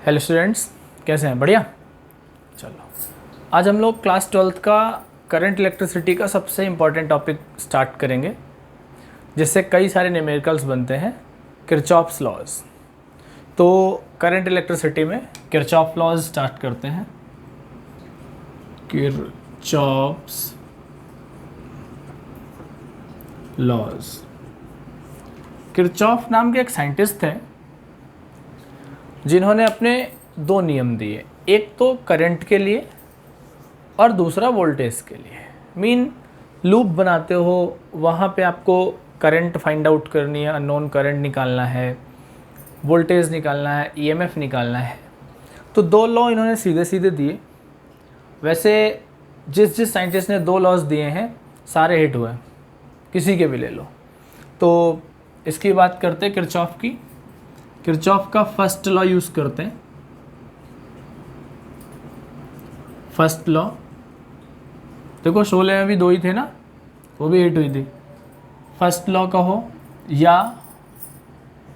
Hello students, कैसे हैं? बढ़िया। चलो, आज हम लोग क्लास 12th का करंट इलेक्ट्रिसिटी का सबसे इम्पॉर्टेंट टॉपिक स्टार्ट करेंगे, जिससे कई सारे न्यूमेरिकल्स बनते हैं, किरचॉफ्स लॉज। तो करंट इलेक्ट्रिसिटी में किरचॉफ लॉज स्टार्ट करते हैं। Kirchhoff's laws. किरचॉफ नाम के एक साइंटिस्ट थे जिन्होंने अपने दो नियम दिए, एक तो करंट के लिए और दूसरा वोल्टेज के लिए। मीन लूप बनाते हो, वहाँ पे आपको करंट फाइंड आउट करनी है, अननोन करंट निकालना है, वोल्टेज निकालना है, ईएमएफ निकालना है। तो दो लॉ इन्होंने सीधे सीधे दिए। वैसे जिस साइंटिस्ट ने दो लॉज दिए हैं सारे हिट हुए, किसी के भी ले लो। तो इसकी बात करते हैं किरचॉफ की। किरचॉफ का फर्स्ट लॉ यूज़ करते हैं। फर्स्ट लॉ देखो, शोले में भी दो ही थे ना, वो भी हिट हुई थी। फर्स्ट लॉ कहो, या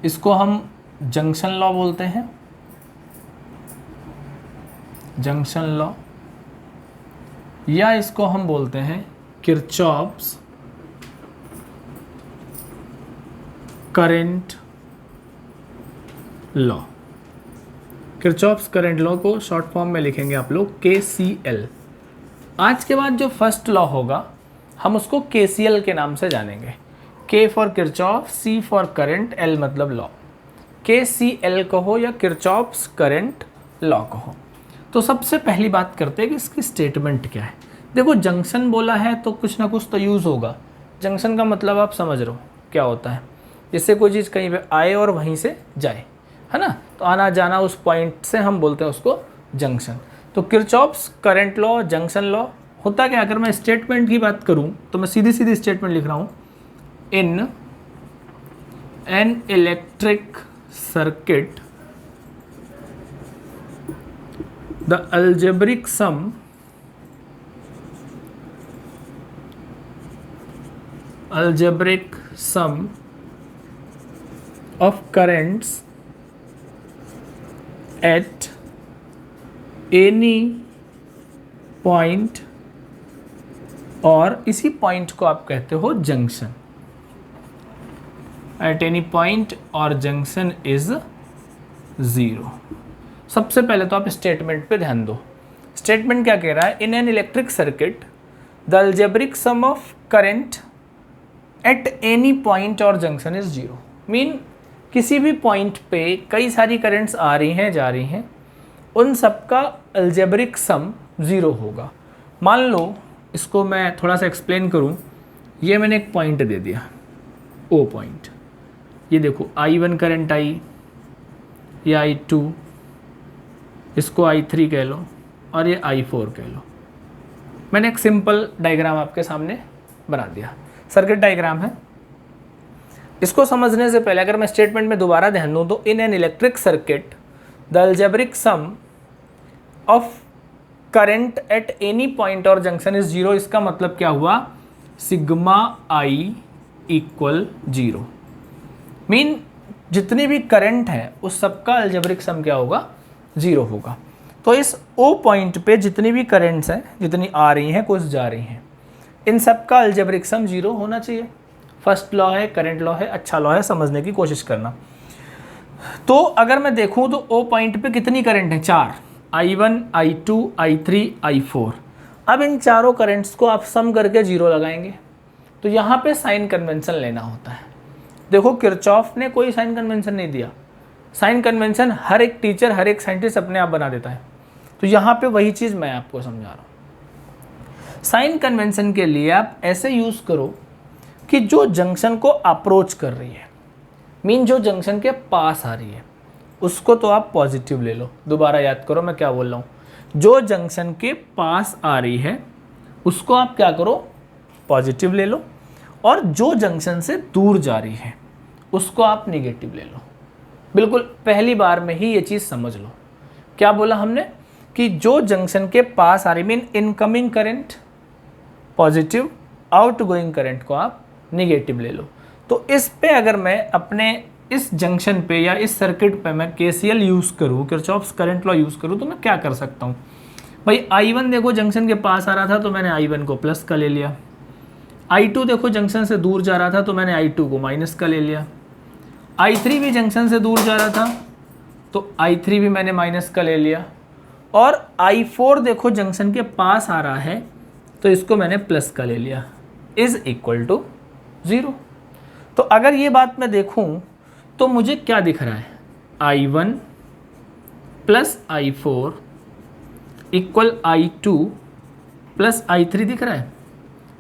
इसको हम जंक्शन लॉ बोलते हैं, जंक्शन लॉ, या इसको हम बोलते हैं Kirchhoff's current law. Kirchhoff's current law को शॉर्ट फॉर्म में लिखेंगे आप लोग KCL। आज के बाद जो फर्स्ट लॉ होगा हम उसको KCL के नाम से जानेंगे। K for Kirchhoff, C for current, L मतलब लॉ। KCL कहो या किरचॉफ्स करंट लॉ कहो। तो सबसे पहली बात करते हैं कि इसकी स्टेटमेंट क्या है। देखो, जंक्शन बोला है तो कुछ ना कुछ तो यूज़ होगा। जंक्शन का मतलब आप समझ रहे हो क्या होता है, जिससे कोई चीज़ कहीं पे आए और वहीं से जाए, है ना। तो आना जाना, उस पॉइंट से हम बोलते हैं उसको जंक्शन। तो Kirchhoff's current law, junction law होता क्या। अगर मैं स्टेटमेंट की बात करूं तो मैं सीधी सीधी स्टेटमेंट लिख रहा हूं। In an electric circuit the algebraic sum of currents at any point, और इसी पॉइंट को आप कहते हो junction. Eight any point or junction is 0। सबसे पहले तो आप स्टेटमेंट पे ध्यान दो। स्टेटमेंट क्या कह रहा है? In an electric circuit the algebraic sum of current at any point or junction is 0। Mean किसी भी पॉइंट पे कई सारी करंट्स आ रही हैं, जा रही हैं, उन सब का अलजेब्रिक सम 0 होगा। मान लो, इसको मैं थोड़ा सा एक्सप्लेन करूं। ये मैंने एक पॉइंट दे दिया, O पॉइंट। ये देखो, I1 करंट आई, ये I2, इसको I3 कह लो, और ये I4 कह लो। मैंने एक सिंपल डायग्राम आपके सामने बना दिया, सर्किट डायग्राम है। इसको समझने से पहले अगर मैं स्टेटमेंट में दोबारा ध्यान दूं तो in an electric circuit the algebraic sum of current at any point or junction is 0। इसका मतलब क्या हुआ? Sigma I equal 0। मीन जितनी भी करंट है उस सबका अलजेब्रिक सम क्या होगा? 0 होगा। तो इस O पॉइंट पे जितनी भी करंट्स हैं, जितनी आ रही हैं, कुछ जा रही हैं, इन सब का अलजेब्रिक सम 0 होना चाहिए। फर्स्ट लॉ है, करंट लॉ है, अच्छा लॉ है, समझने की कोशिश करना। तो अगर मैं देखूं तो O पॉइंट पे कितनी करंट है? 4, I1, I2, I3, I4। अब इन चारों करंट्स को आप सम करके 0 लगाएंगे। तो यहाँ पे साइन कन्वेंशन लेना होता है। देखो, किरचॉफ ने कोई साइन कन्वेंशन नहीं दिया। साइन कन्वेंशन हर एक टीचर, हर एक साइंटिस्ट अपने आप बना देता है। तो यहाँ पे वही चीज़ मैं आपको समझा रहा हूँ। साइन कन्वेंशन के लिए आप ऐसे यूज़ करो कि जो जंक्शन को अप्रोच कर रही है, मीन जो जंक्शन के पास आ रही है, उसको तो आप पॉजिटिव ले लो। दोबारा याद करो मैं क्या बोल रहा हूँ। जो जंक्शन के पास आ रही है उसको आप क्या करो? पॉजिटिव ले लो। और जो जंक्शन से दूर जा रही है उसको आप निगेटिव ले लो। बिल्कुल पहली बार में ही ये चीज़ समझ लो। क्या बोला हमने? कि जो जंक्शन के पास आ रही, mean incoming current positive, outgoing current को आप निगेटिव ले लो। तो इस पे अगर मैं अपने इस जंक्शन पे या इस सर्किट पे मैं केसीएल यूज़ करूँ, किरचॉफ्स करंट लॉ यूज़ करूँ, तो मैं क्या कर सकता हूँ भाई। I1 देखो जंक्शन के पास आ रहा था तो मैंने I1 को प्लस का ले लिया। I2 देखो जंक्शन से दूर जा रहा था तो मैंने I2 को माइनस का ले लिया। I3 भी जंक्शन से दूर जा रहा था तो I3 भी मैंने माइनस का ले लिया। और I4 देखो जंक्शन के पास आ रहा है तो इसको मैंने प्लस का ले लिया, इज इक्वल टू 0। तो अगर ये बात मैं देखूं तो मुझे क्या दिख रहा है, I1 plus I4 equal I2 plus I3 दिख रहा है।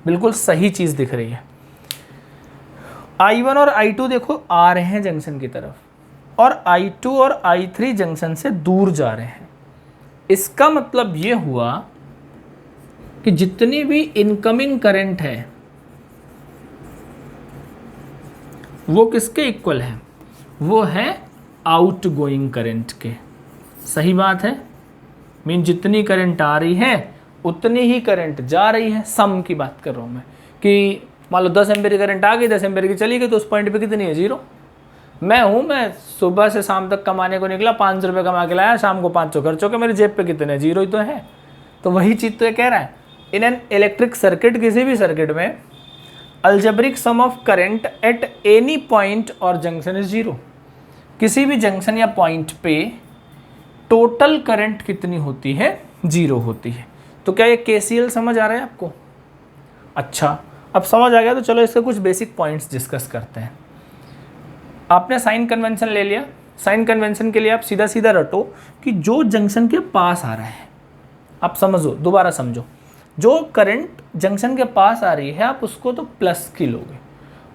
बिल्कुल सही चीज़ दिख रही है। I1 और I2 देखो आ रहे हैं जंक्शन की तरफ और I2 और I3 जंक्शन से दूर जा रहे हैं। इसका मतलब ये हुआ कि जितनी भी इनकमिंग करंट है वो किसके इक्वल है, वो है आउट गोइंग करंट के। सही बात है, मीन जितनी करंट आ रही है उतनी ही करंट जा रही है। सम की बात कर रहा हूँ मैं कि मान लो 10 एम्पीयर करंट आ गई, 10 एम्पीयर की चली गई तो उस पॉइंट पे कितनी है, 0। मैं सुबह से शाम तक कमाने को निकला, 500 रुपये कमा के लाया, शाम को 500 खर्च हो के मेरी जेब पे कितने, 0 ही तो है। तो वही चीज़ तो ये कह रहा है, इन एन इलेक्ट्रिक सर्किट, किसी भी सर्किट में algebraic sum of current at any point or junction is 0। किसी भी जंक्शन या पॉइंट पे टोटल करंट कितनी होती है, 0 होती है। तो क्या ये केसीएल समझ आ रहा है आपको? अच्छा, अब समझ आ गया तो चलो इसके कुछ बेसिक पॉइंट्स डिस्कस करते हैं। आपने साइन कन्वेंशन ले लिया। साइन कन्वेंशन के लिए आप सीधा सीधा रटो कि जो जंक्शन के पास आ रहा है, आप समझो, दोबारा समझो, जो करंट जंक्शन के पास आ रही है आप उसको तो प्लस की लोगे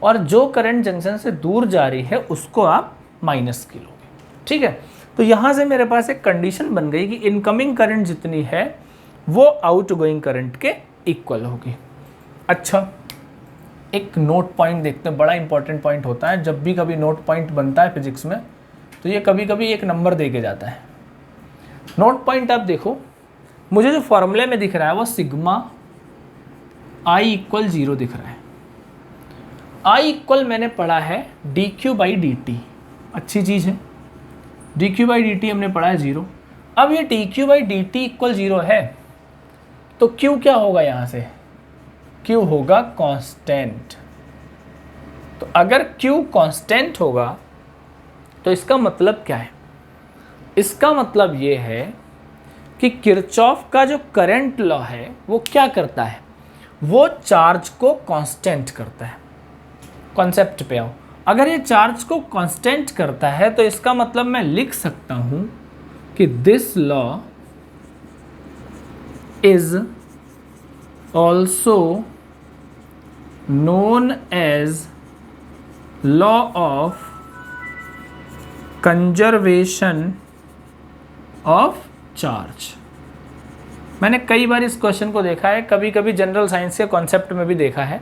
और जो करंट जंक्शन से दूर जा रही है उसको आप माइनस की लोगे। ठीक है, तो यहाँ से मेरे पास एक कंडीशन बन गई कि इनकमिंग करंट जितनी है वो आउट गोइंग करंट के इक्वल होगी। अच्छा, एक नोट पॉइंट देखते हैं, बड़ा इंपॉर्टेंट पॉइंट होता है। जब भी कभी नोट पॉइंट बनता है फिजिक्स में तो ये कभी कभी एक नंबर दे के जाता है। नोट पॉइंट आप देखो, मुझे जो फॉर्मूले में दिख रहा है वो सिग्मा I इक्वल 0 दिख रहा है। I इक्वल मैंने पढ़ा है dq बाई dt, अच्छी चीज़ है। dq बाई dt हमने पढ़ा है 0। अब ये dq बाई dt इक्वल 0 है तो q क्या होगा, यहाँ से q होगा कांस्टेंट। तो अगर q कांस्टेंट होगा तो इसका मतलब क्या है, इसका मतलब ये है कि किरचॉफ का जो करंट लॉ है वो क्या करता है, वो चार्ज को कांस्टेंट करता है। कॉन्सेप्ट पे आओ, अगर ये चार्ज को कांस्टेंट करता है तो इसका मतलब मैं लिख सकता हूं कि this law is also known as law of conservation of charge. मैंने कई बार इस क्वेश्चन को देखा है, कभी कभी जनरल साइंस के कॉन्सेप्ट में भी देखा है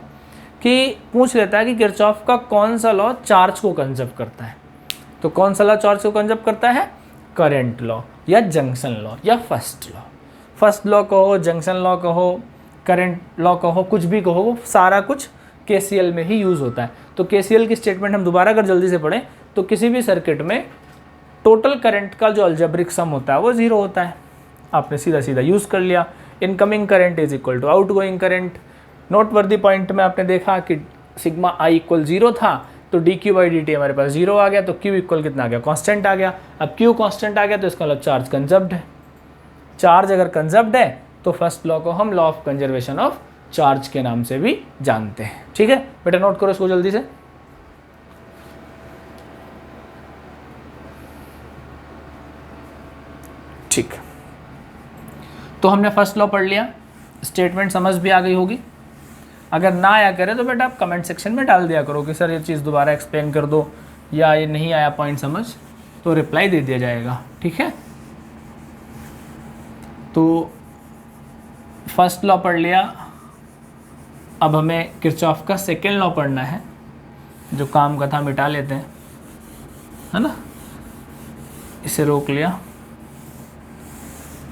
कि पूछ लेता है कि किरचॉफ का कौन सा लॉ चार्ज को कंजर्व करता है। तो कौन सा लॉ चार्ज को कंजर्व करता है, करंट लॉ या जंक्शन लॉ या फर्स्ट लॉ। फर्स्ट लॉ कहो, जंक्शन लॉ कहो, करंट लॉ कहो, कुछ भी कहो, वो सारा कुछ केसीएल में ही यूज़ होता है। तो केसीएल की स्टेटमेंट हम दोबारा अगर जल्दी से पढ़ें तो किसी भी सर्किट में टोटल करंट का जो अलजेब्रिक सम होता है वो 0 होता है। आपने सीधा सीधा यूज़ कर लिया, incoming current is equal to outgoing current. Noteworthy point में आपने देखा कि सिग्मा I इक्वल 0 था तो dq बाई dt हमारे पास 0 आ गया, तो q इक्वल कितना आ गया, कांस्टेंट आ गया। अब q कांस्टेंट आ गया तो इसका मतलब चार्ज कंजर्व्ड है। चार्ज अगर कंजर्व्ड है तो फर्स्ट लॉ को हम law of conservation of charge के नाम से भी जानते हैं। ठीक है बेटा, नोट करो इसको जल्दी से। ठीक, तो हमने फर्स्ट लॉ पढ़ लिया, स्टेटमेंट समझ भी आ गई होगी। अगर ना आया करे तो बेटा आप कमेंट सेक्शन में डाल दिया करो कि सर ये चीज़ दोबारा एक्सप्लेन कर दो या ये नहीं आया पॉइंट समझ, तो रिप्लाई दे दिया जाएगा। ठीक है, तो फर्स्ट लॉ पढ़ लिया। अब हमें किरचॉफ का सेकेंड लॉ पढ़ना है, जो काम का था मिटा लेते हैं, है ना, इसे रोक लिया।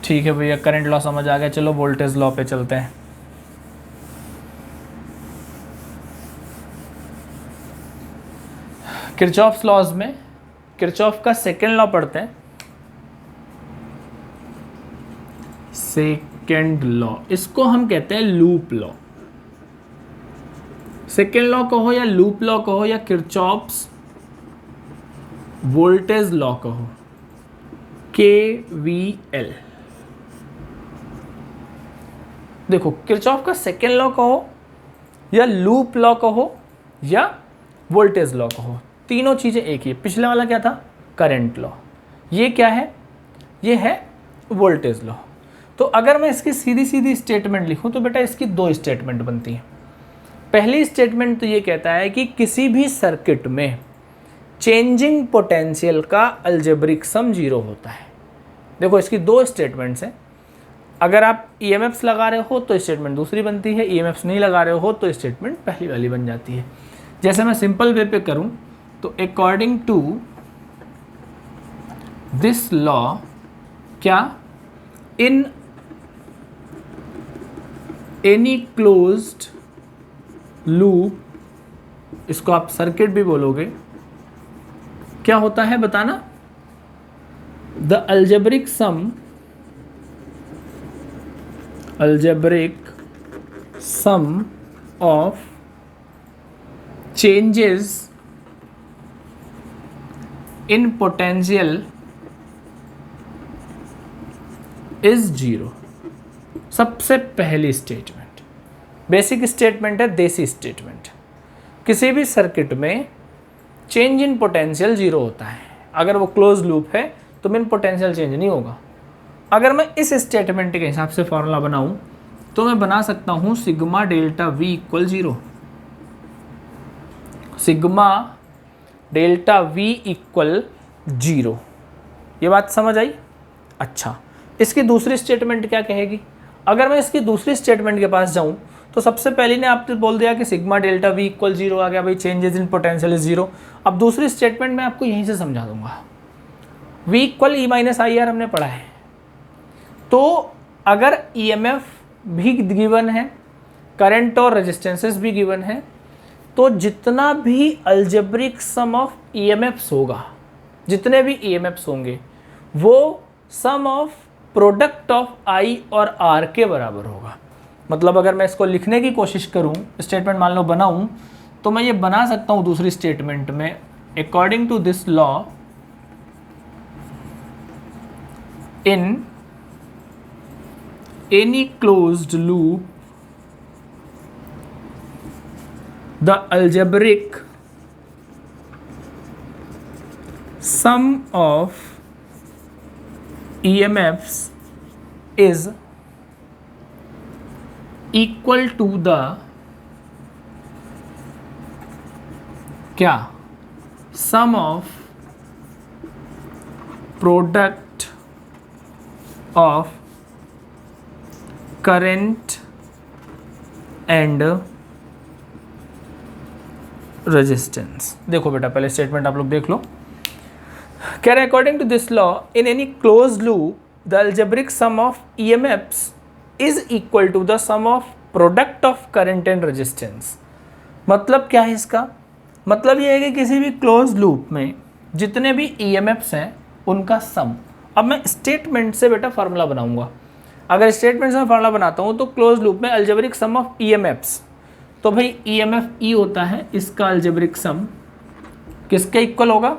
ठीक है भैया, करंट लॉ समझ आ गया, चलो वोल्टेज लॉ पे चलते हैं। किरचॉफ्स लॉज में किरचॉफ का सेकेंड लॉ पढ़ते हैं, सेकेंड लॉ, इसको हम कहते हैं लूप लॉ। सेकेंड लॉ कहो या लूप लॉ कहो या किरचॉफ्स वोल्टेज लॉ कहो, KVL। देखो किरचॉफ का सेकेंड लॉ कहो या लूप लॉ कहो या वोल्टेज लॉ कहो, तीनों चीजें एक ही। पिछले वाला क्या था? Current law. ये क्या है? ये है वोल्टेज लॉ। तो अगर मैं इसकी सीधी सीधी स्टेटमेंट लिखूं तो बेटा इसकी दो स्टेटमेंट बनती हैं। पहली स्टेटमेंट तो ये कहता है कि किसी भी सर्किट में चेंजिंग पोटेंशियल का अलजेब्रिक सम 0 होता है। देखो इसकी दो स्टेटमेंट्स हैं। अगर आप EMFs लगा रहे हो तो स्टेटमेंट दूसरी बनती है, EMFs नहीं लगा रहे हो तो स्टेटमेंट पहली वाली बन जाती है। जैसे मैं सिंपल वे पे करूं तो अकॉर्डिंग टू दिस लॉ, क्या इन एनी क्लोज्ड लूप, इसको आप सर्किट भी बोलोगे, क्या होता है बताना? The algebraic sum of changes in potential is 0। सबसे पहली स्टेटमेंट बेसिक स्टेटमेंट है, देसी स्टेटमेंट। किसी भी सर्किट में चेंज इन पोटेंशियल 0 होता है। अगर वो क्लोज लूप है तो मेन पोटेंशियल चेंज नहीं होगा। अगर मैं इस स्टेटमेंट के हिसाब से फॉर्मूला बनाऊं तो मैं बना सकता हूं sigma delta V equal 0। Sigma delta V equal 0। ये बात समझ आई? अच्छा, इसकी दूसरी स्टेटमेंट क्या कहेगी? अगर मैं इसकी दूसरी स्टेटमेंट के पास जाऊं तो सबसे पहले ने आपने बोल दिया कि सिग्मा डेल्टा V इक्वल 0 आ गया भाई, चेंजेस इन पोटेंशियल इज 0। अब दूसरी स्टेटमेंट मैं आपको यहीं से समझा दूंगा। V equal E minus I R हमने पढ़ा है। तो अगर EMF भी गिवन है, करंट और रेजिस्टेंसेस भी गिवन है, तो जितना भी अलजेब्रिक सम ऑफ EMFs होगा, जितने भी EMFs होंगे वो सम ऑफ प्रोडक्ट ऑफ I और R के बराबर होगा। मतलब अगर मैं इसको लिखने की कोशिश करूं, स्टेटमेंट मान लो बनाऊं, तो मैं ये बना सकता हूं दूसरी स्टेटमेंट में, according to this law in any closed loop the algebraic sum of EMFs is equal to the क्या? sum of product of current and resistance. देखो बेटा पहले स्टेटमेंट आप लोग देख लो। कह रहे according to this law in any close loop the algebraic sum of EMFs is equal to the sum of product of current and resistance. मतलब क्या है इसका? मतलब ये है कि किसी भी क्लोज लूप में जितने भी EMFs हैं उनका सम। अब मैं स्टेटमेंट से बेटा फार्मूला बनाऊंगा। अगर स्टेटमेंट से मैं फार्मूला बनाता हूँ तो क्लोज लूप में अलजेब्रिक सम ऑफ EMFs, तो भाई EMF E होता है, इसका अलजेब्रिक सम किसके इक्वल होगा?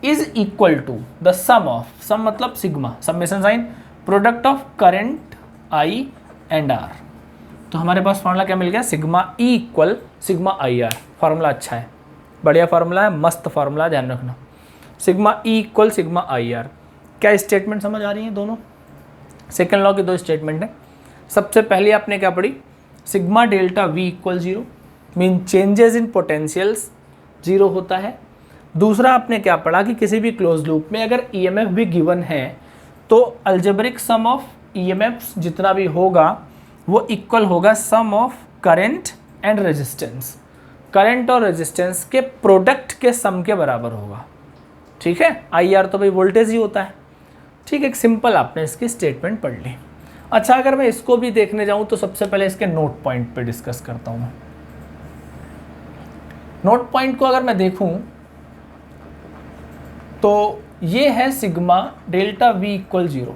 Is equal to the sum of, sum मतलब sigma, summation sign, product of current I and R। तो हमारे पास फार्मूला क्या मिल गया? Sigma E equal sigma IR। Formula अच्छा है, बढ़िया फार्मूला है, मस्त फार्मूला, ध्यान रखना। Sigma E equal sigma IR। क्या स्टेटमेंट समझ आ रही है दोनों? सेकेंड लॉ की दो स्टेटमेंट है। सबसे पहले आपने क्या पढ़ी? Sigma delta V equal 0 mean changes in potentials 0 होता है। दूसरा आपने क्या पढ़ा कि किसी भी क्लोज लूप में अगर EMF भी गिवन है तो अलजेब्रिक सम ऑफ EMFs जितना भी होगा वो इक्वल होगा sum of current and resistance. Current और रेजिस्टेंस के प्रोडक्ट के सम के बराबर होगा। ठीक है, IR तो भाई वोल्टेज ही होता है। ठीक है, एक सिंपल आपने इसकी स्टेटमेंट पढ़ ली। अच्छा, अगर मैं इसको भी देखने जाऊं तो सबसे पहले इसके नोट पॉइंट पे डिस्कस करता हूं। नोट पॉइंट को अगर मैं देखूं तो ये है sigma delta we equal 0।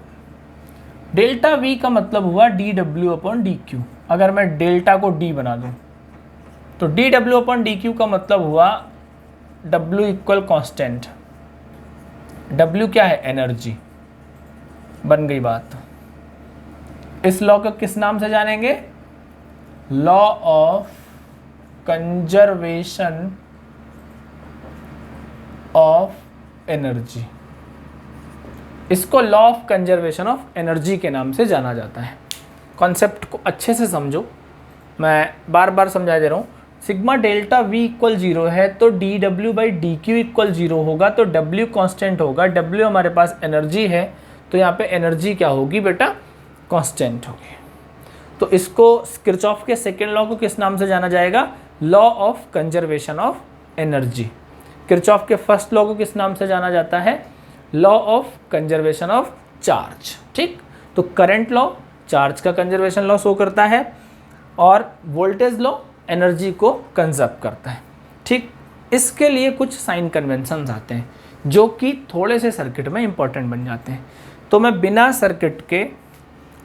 Delta we का मतलब हुआ D W upon D Q. अगर मैं डेल्टा को डी बना दूं तो D W upon D Q का मतलब हुआ डब्ल्यू इक्वल कॉन्स्टेंट। डब्ल्यू क्या है? एनर्जी। बन गई बात। इस लॉ को किस नाम से जानेंगे? Law of conservation of energy. इसको law of conservation of energy के नाम से जाना जाता है। कॉन्सेप्ट को अच्छे से समझो, मैं बार बार समझा दे रहा हूँ। सिग्मा डेल्टा वी इक्वल 0 है तो D W by D Q equal 0 होगा, तो डब्ल्यू कांस्टेंट होगा। डब्ल्यू हमारे पास एनर्जी है, तो यहाँ पे एनर्जी क्या होगी बेटा? कांस्टेंट होगी। तो इसको किरचॉफ के सेकेंड लॉ को किस नाम से जाना जाएगा? Law of conservation of energy. Kirchhoff के फर्स्ट लॉ को किस नाम से जाना जाता है? Law of conservation of charge. ठीक, तो करंट लॉ चार्ज का कंजर्वेशन लॉ शो करता है और वोल्टेज लॉ एनर्जी को कंजर्व करता है। ठीक, इसके लिए कुछ साइन कन्वेंशंस आते हैं जो कि थोड़े से सर्किट में इंपॉर्टेंट बन जाते हैं। तो मैं बिना सर्किट के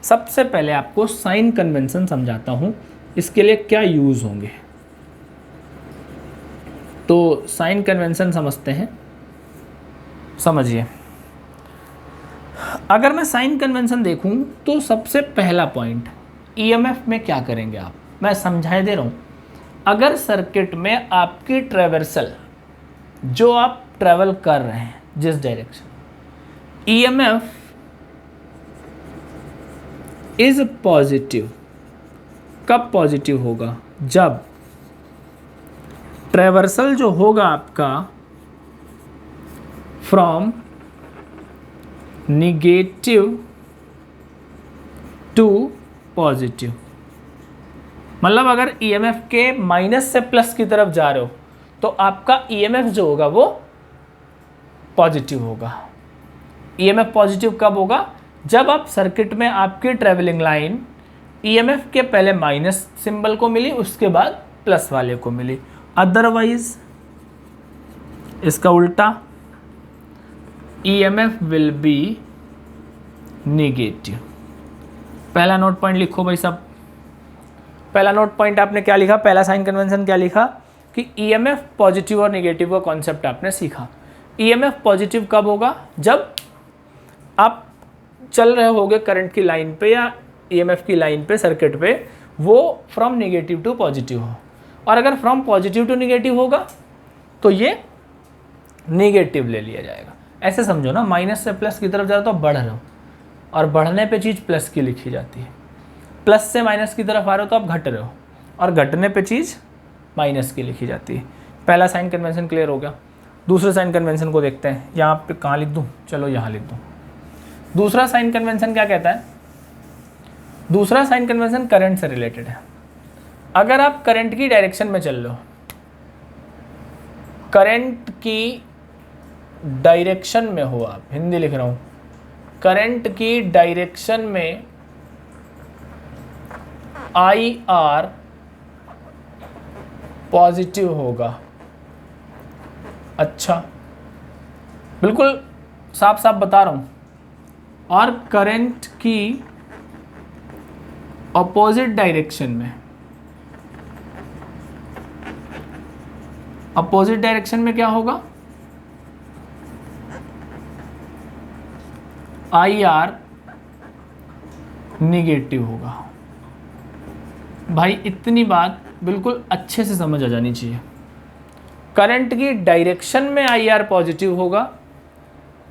सबसे पहले आपको साइन कन्वेंशन समझाता हूँ, इसके लिए क्या यूज़ होंगे। तो साइन कन्वेंशन समझते हैं। समझिए, अगर मैं साइन कन्वेंशन देखूं तो सबसे पहला पॉइंट ईएमएफ में क्या करेंगे आप, मैं समझाए दे रहा हूं। अगर सर्किट में आपकी ट्रेवर्सल, जो आप ट्रेवल कर रहे हैं जिस डायरेक्शन, ईएमएफ इज पॉजिटिव। कब पॉजिटिव होगा? जब ट्रेवर्सल जो होगा आपका फ्रॉम निगेटिव टू पॉजिटिव, मतलब अगर ईएमएफ के माइनस से प्लस की तरफ जा रहे हो तो आपका ईएमएफ जो होगा वो पॉजिटिव होगा। ईएमएफ पॉजिटिव कब होगा? जब आप सर्किट में आपकी ट्रेवलिंग लाइन ईएमएफ के पहले माइनस सिंबल को मिली, उसके बाद प्लस वाले को मिली। अदरवाइज इसका उल्टा, ईएमएफ विल बी नेगेटिव। पहला नोट पॉइंट लिखो भाई साहब। पहला नोट पॉइंट आपने क्या लिखा? पहला साइन कन्वेंशन क्या लिखा कि ईएमएफ पॉजिटिव और नेगेटिव का कॉन्सेप्ट आपने सीखा। ईएमएफ पॉजिटिव कब होगा? जब आप चल रहे होगे करंट की लाइन पे या ईएमएफ की लाइन पे, सर्किट पे, वो फ्रॉम नेगेटिव टू पॉजिटिव हो। और अगर फ्रॉम पॉजिटिव टू नेगेटिव होगा तो ये नेगेटिव ले लिया जाएगा। ऐसे समझो ना, माइनस से प्लस की तरफ जा रहे हो तो बढ़ रहे हो, और बढ़ने पे चीज़ प्लस की लिखी जाती है। प्लस से माइनस की तरफ आ रहे हो तो आप घट रहे हो, और घटने पे चीज़ माइनस की लिखी जाती है। पहला साइन कन्वेंशन क्लियर हो गया। दूसरे साइन कन्वेंशन को देखते हैं। यहाँ पे कहाँ लिख दूँ? चलो यहाँ लिख दूँ। दूसरा साइन कन्वेंशन क्या कहता है? दूसरा साइन कन्वेंशन करंट से रिलेटेड है। अगर आप करंट की डायरेक्शन में चल रहे हो, करंट की डायरेक्शन में हो, आप हिंदी लिख रहा हूँ, करंट की डायरेक्शन में आई आर पॉजिटिव होगा। अच्छा, बिल्कुल साफ साफ बता रहा हूँ। और करंट की अपोजिट डायरेक्शन में, अपोजिट डायरेक्शन में क्या होगा? आई आर निगेटिव होगा। भाई इतनी बात बिल्कुल अच्छे से समझ आ जानी चाहिए। करंट की डायरेक्शन में आई आर पॉजिटिव होगा।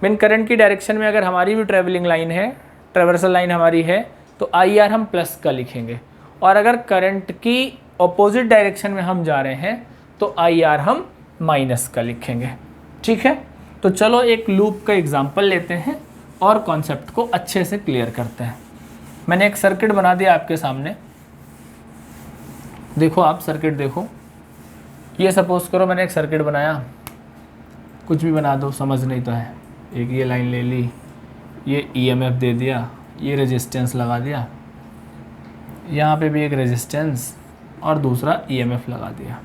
मीन करंट की डायरेक्शन में अगर हमारी भी ट्रेवलिंग लाइन है, ट्रेवर्सल लाइन हमारी है, तो आई आर हम प्लस का लिखेंगे। और अगर करंट की अपोजिट डायरेक्शन में हम जा रहे हैं तो आई आर हम माइनस का लिखेंगे। ठीक है, तो चलो एक लूप का एग्जांपल लेते हैं और कॉन्सेप्ट को अच्छे से क्लियर करते हैं। मैंने एक सर्किट बना दिया आपके सामने, देखो आप सर्किट देखो। ये सपोज करो मैंने एक सर्किट बनाया, कुछ भी बना दो, समझ नहीं तो है। एक ये लाइन ले ली, ये ईएमएफ दे दिया, ये रेजिस्टेंस लगा दिया, यहाँ पे भी एक रेजिस्टेंस और दूसरा ईएमएफ लगा दिया।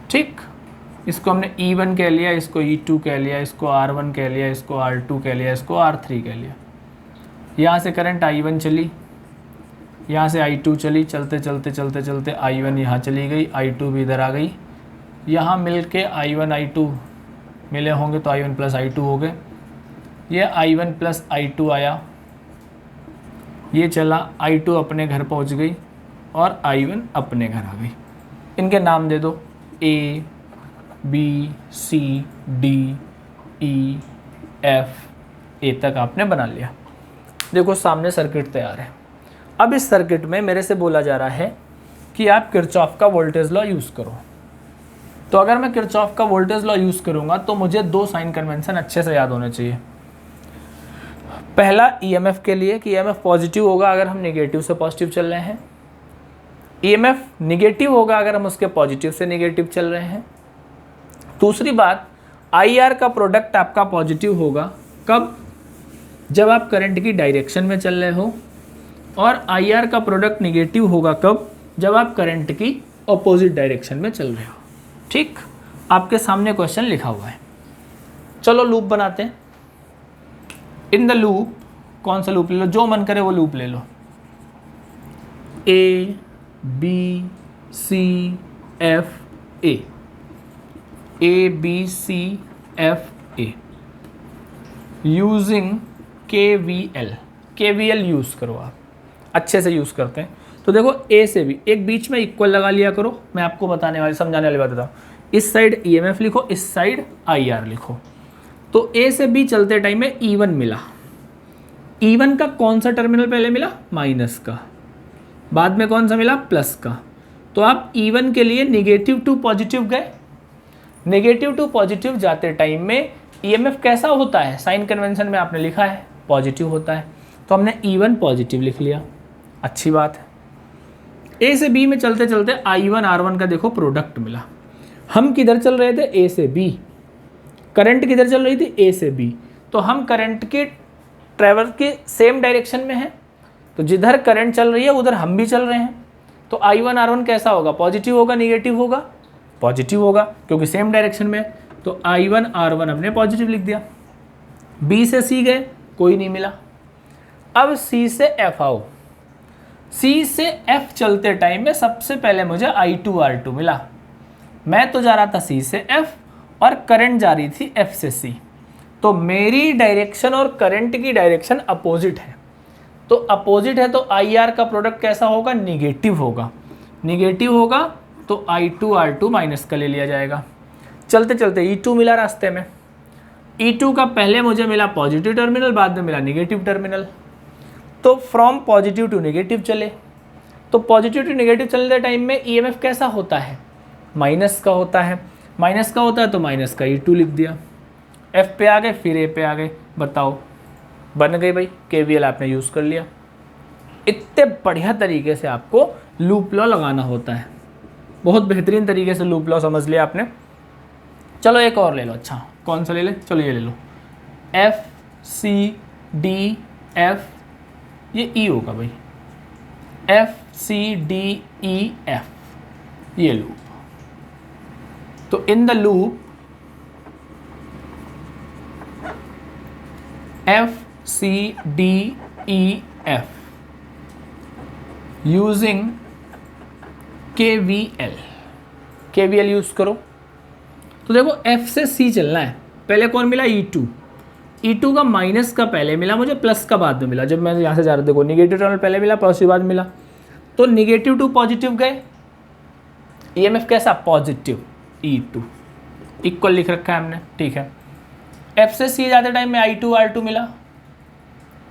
ठीक, इसको हमने E1 कह लिया, इसको E2 कह लिया, इसको R1 कह लिया, इसको R2 कह लिया, इसको R3 कह लिया। यहाँ से करंट I1 चली, यहाँ से I2 चली, चलते चलते चलते चलते I1 यहाँ चली गई, I2 भी इधर आ गई। यहाँ मिल के I1 I2 मिले होंगे तो I1 प्लस I2 हो गए। ये I1 प्लस I2 आया, ये चला, I2 अपने घर पहुँच गई और I1 अपने घर आ गई। इनके नाम दे दो, A B C D E F A तक आपने बना लिया। देखो सामने सर्किट तैयार है। अब इस सर्किट में मेरे से बोला जा रहा है कि आप किरचॉफ का वोल्टेज लॉ यूज़ करो। तो अगर मैं किरचॉफ का वोल्टेज लॉ यूज़ करूँगा तो मुझे दो साइन कन्वेंशन अच्छे से याद होने चाहिए। पहला EMF के लिए कि EMF पॉजिटिव होगा अगर हम नेगेटिव से पॉजिटिव चल रहे हैं, EMF निगेटिव होगा अगर हम उसके पॉजिटिव से नेगेटिव चल रहे हैं। दूसरी बात, IR का प्रोडक्ट आपका पॉजिटिव होगा कब? जब आप करंट की डायरेक्शन में चल रहे हो, और IR का प्रोडक्ट निगेटिव होगा कब? जब आप करंट की ऑपोजिट डायरेक्शन में चल रहे हो। ठीक, आपके सामने क्वेश्चन लिखा हुआ है। चलो लूप बनाते हैं। इन द लूप, कौन सा लूप ले लो, जो मन करे वो लूप ले लो। A B C F A, A B C F A, using KVL use करो आप, अच्छे से यूज़ करते हैं। तो देखो A से B, एक बीच में इक्वल लगा लिया करो। मैं आपको बताने वाली, समझाने वाली बात बताऊँ। इस साइड EMF लिखो, इस साइड IR लिखो। तो A से B चलते टाइम में E1 मिला। E1 का कौन सा टर्मिनल पहले मिला? माइनस का। बाद में कौन सा मिला? प्लस का। तो आप E1 के लिए नेगेटिव टू पॉजिटिव गए। नेगेटिव टू पॉजिटिव जाते टाइम में EMF कैसा होता है? साइन कन्वेंशन में आपने लिखा है पॉजिटिव होता है, तो हमने E1 पॉजिटिव लिख लिया। अच्छी बात है। A से B में चलते चलते I1 R1 का देखो प्रोडक्ट मिला। हम किधर चल रहे थे? A से B। करंट किधर चल रही थी? A से B। तो हम करंट के ट्रैवल के सेम डायरेक्शन में हैं, तो जिधर करंट चल रही है उधर हम भी चल रहे हैं। तो I1 R1 कैसा होगा? पॉजिटिव होगा, निगेटिव होगा? पॉजिटिव होगा, क्योंकि सेम डायरेक्शन में है। तो I1 R1 हमने पॉजिटिव लिख दिया। B से C गए, कोई नहीं मिला। अब C से F आओ। C से F चलते टाइम में सबसे पहले मुझे I2 R2 मिला। मैं तो जा रहा था C से F और करंट जा रही थी F से C। तो मेरी डायरेक्शन और करंट की डायरेक्शन अपोजिट है। तो अपोजिट है तो IR का प्रोडक्ट कैसा होगा? निगेटिव होगा। निगेटिव होगा तो I2 R2 माइनस का ले लिया जाएगा। चलते चलते E2 मिला रास्ते में। E2 का पहले मुझे मिला पॉजिटिव टर्मिनल, बाद में मिला निगेटिव टर्मिनल। तो फ्रॉम पॉजिटिव टू निगेटिव चले। तो पॉजिटिव टू निगेटिव चलते टाइम में EMF कैसा होता है? माइनस का होता है। माइनस का होता है तो माइनस का E2 लिख दिया। F पे आ गए, फिर A पे आ गए। बताओ, बन गई भाई। KVL आपने यूज़ कर लिया। इतने बढ़िया तरीके से आपको लूप लॉ लगाना होता है। बहुत बेहतरीन तरीके से लूप लॉ समझ लिया आपने। चलो एक और ले लो। अच्छा, कौन सा ले ले? चलो ये ले लो, F C D F, ये E होगा भाई। F C D E F, ये लूप। तो in the loop F C D E F using KVL use करो। तो देखो F से C चलना है। पहले कौन मिला? E2 का माइनस का पहले मिला मुझे, प्लस का बाद में मिला। जब मैं यहाँ से जा रहा था, देखो निगेटिव टर्मिनल पहले मिला, पॉजिटिव बाद मिला। तो निगेटिव टू पॉजिटिव गए। EMF कैसा? पॉजिटिव। E2 इक्वल लिख रखा है हमने, ठीक है। F से C जाते टाइम में I2 R2 मिला।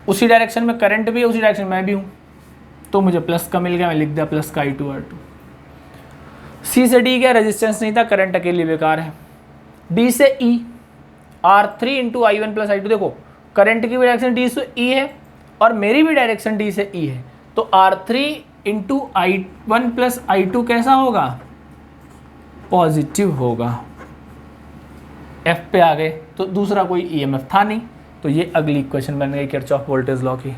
उसी डायरेक्शन में करंट भी है, उसी डायरेक्शन में मैं भी हूँ, तो मुझे प्लस का मिल गया। मैं लिख दिया प्लस का I2 R2। C से D गया, रेजिस्टेंस नहीं था, करंट अकेले बेकार है। D से E, R3 into I1 plus I2। देखो करंट की भी डायरेक्शन D से E है और मेरी भी डायरेक्शन D से E है, तो R3 into I1 plus I2 कैसा होगा? पॉजिटिव होगा। F पे आ गए तो दूसरा कोई EMF था नहीं, तो ये अगली इक्वेशन बन गई किरचॉफ वोल्टेज लॉ की।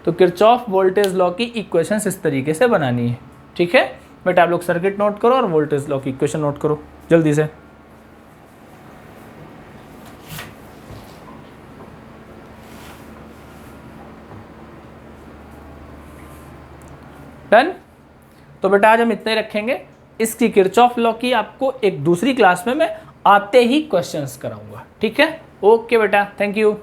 तो किरचॉफ वोल्टेज लॉ की इक्वेशंस इस तरीके से बनानी है, ठीक है बेटा। आप लोग सर्किट नोट करो और वोल्टेज लॉ की इक्वेशन नोट करो जल्दी से। डन। तो बेटा आज हम इतने रखेंगे। इसकी किरचॉफ लॉ की आपको एक दूसरी क्लास में मैं आते ही क्वेश्चंस कराऊंगा, ठीक है। ओके बेटा, थैंक यू।